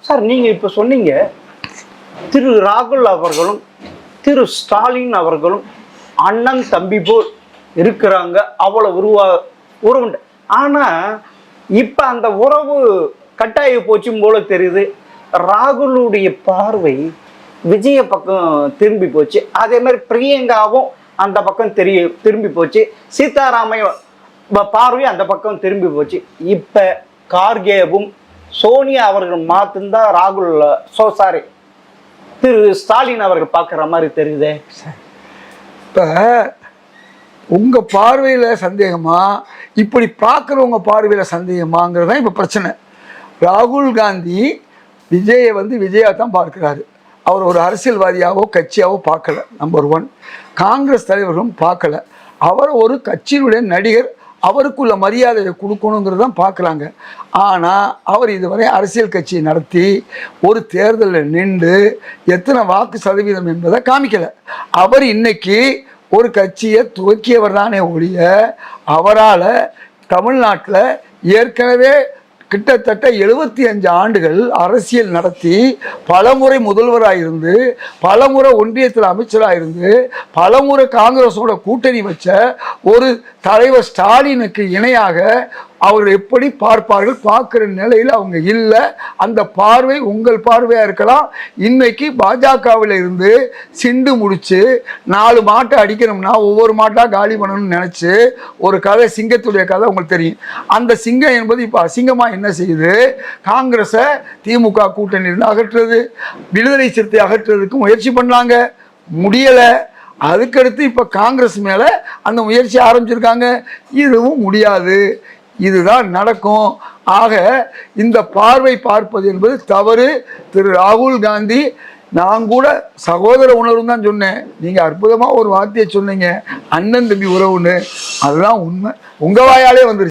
Sir நீங்க இப்ப சொன்னீங்க திரு ராகுல் அவர்களும் திரு ஸ்டாலின் அவர்களும் அண்ணன் தம்பி போல் இருக்கிறாங்க, அவ்வளவு உறவுண்டு. ஆனா இப்ப அந்த உறவு கட்டாய போச்சும் போல தெரியுது. ராகுலுடைய பார்வை விஜய பக்கம் திரும்பி போச்சு, அதே மாதிரி பிரியங்காவும் அந்த பக்கம் திரும்பி போச்சு, சீதாராமைய பார்வை அந்த பக்கம் திரும்பி போச்சு. இப்ப கார்கேவும் சோனியா அவர்கள் மாத்திருந்தா ராகுல் சாரி திரு ஸ்டாலின் அவர்கள் பார்க்குற மாதிரி தெரியுதே. இப்போ உங்கள் பார்வையில் சந்தேகமா, இப்படி பார்க்குறவங்க பார்வையில் சந்தேகமாங்கிறது தான் இப்போ பிரச்சனை. ராகுல் காந்தி விஜயை விஜயா தான் பார்க்குறாரு. அவர் ஒரு அரசியல்வாதியாவோ கட்சியாவோ பார்க்கல. நம்பர் 1. காங்கிரஸ் தலைவர்களும் பார்க்கல. அவர் ஒரு கட்சியினுடைய நடிகர், அவருக்குள்ள மரியாதையை கொடுக்கணுங்கிறது தான் பார்க்குறாங்க. ஆனால் அவர் இதுவரை அரசியல் கட்சியை நடத்தி ஒரு தேர்தலில் நின்று எத்தனை வாக்கு சதவீதம் என்பதை காமிக்கலை. அவர் இன்னைக்கு ஒரு கட்சியை துவக்கியவர் தானே ஒழிய, அவரால் தமிழ்நாட்டில் ஏற்கனவே கிட்டத்தட்ட 75 ஆண்டுகள் அரசியல் நடத்தி பலமுறை முதல்வராக இருந்து பலமுறை ஒன்றியத்தில் அமைச்சராக இருந்து பலமுறை காங்கிரஸோட கூட்டணி வச்ச ஒரு தலைவர் ஸ்டாலினுக்கு இணையாக அவர்கள் எப்படி பார்ப்பார்கள்? பார்க்குற நிலையில் அவங்க இல்லை. அந்த பார்வை உங்கள் பார்வையாக இருக்கலாம். இன்னைக்கு பாஜகவில் இருந்து சிண்டு முடிச்சு 4 மாட்டை அடிக்கணும்னா ஒவ்வொரு மாட்டாக காலி பண்ணணும்னு நினச்சி ஒரு கதை, சிங்கத்துடைய கதை உங்களுக்கு தெரியும். அந்த சிங்கம் என்பது இப்போ அசிங்கமாக என்ன செய்யுது? காங்கிரஸை திமுக கூட்டணியிலிருந்து அகற்றுறது, விடுதலை சிறுத்தை அகற்றுறதுக்கு முயற்சி பண்ணாங்க, முடியலை. அதுக்கடுத்து இப்போ காங்கிரஸ் மேலே அந்த முயற்சி ஆரம்பிச்சிருக்காங்க. இதுவும் முடியாது, இதுதான் நடக்கும். ஆக இந்த பார்வை பார்ப்பது என்பது தவறு. திரு ராகுல் காந்தி, நான் கூட சகோதர உணர்வு தான் சொன்னேன். நீங்கள் அற்புதமாக ஒரு வார்த்தையை சொன்னீங்க, அண்ணன் தம்பி உறவுன்னு. அதுதான் உண்மை, உங்கள் வாயாலே வந்துருச்சு.